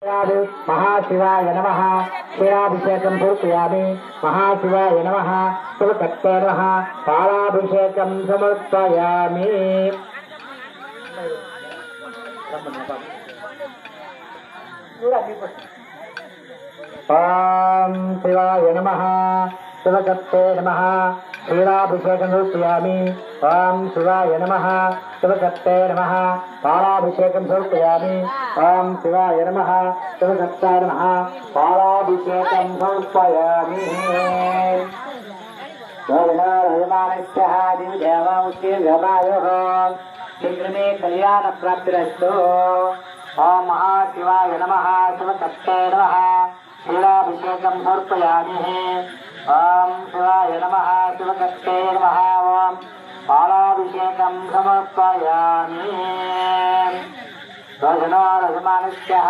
महाशिवाय नमः क्षीराभिषेकं समर्पयामि महाशिवाय नमः शिवकर्ते नमः पालाभिषेकं समर्पयामि ओम शिवाय नमः शिवकर्ते नमः क्षीराभिषेकं समर्पयामि ओम शिवाय नमः शिवकर्ते नमः पालाभिषेकं समर्पयामि ओम शिवाय नमः शिवकर्ते नमः पालाभिषेकं समर्पयामि यजमानस्यः दिव्यदेवमुच्यमायोः शीघ्रमे कल्याणप्राप्तिरस्तु ओम महाशिवाय नमः शिवकर्ते नमः क्षीराभिषेकं समर्पयामि ओम शिवाय नमः शिवकर्ते नमः ओम पालाभिषेकं समर्पयामि यजमानस्यः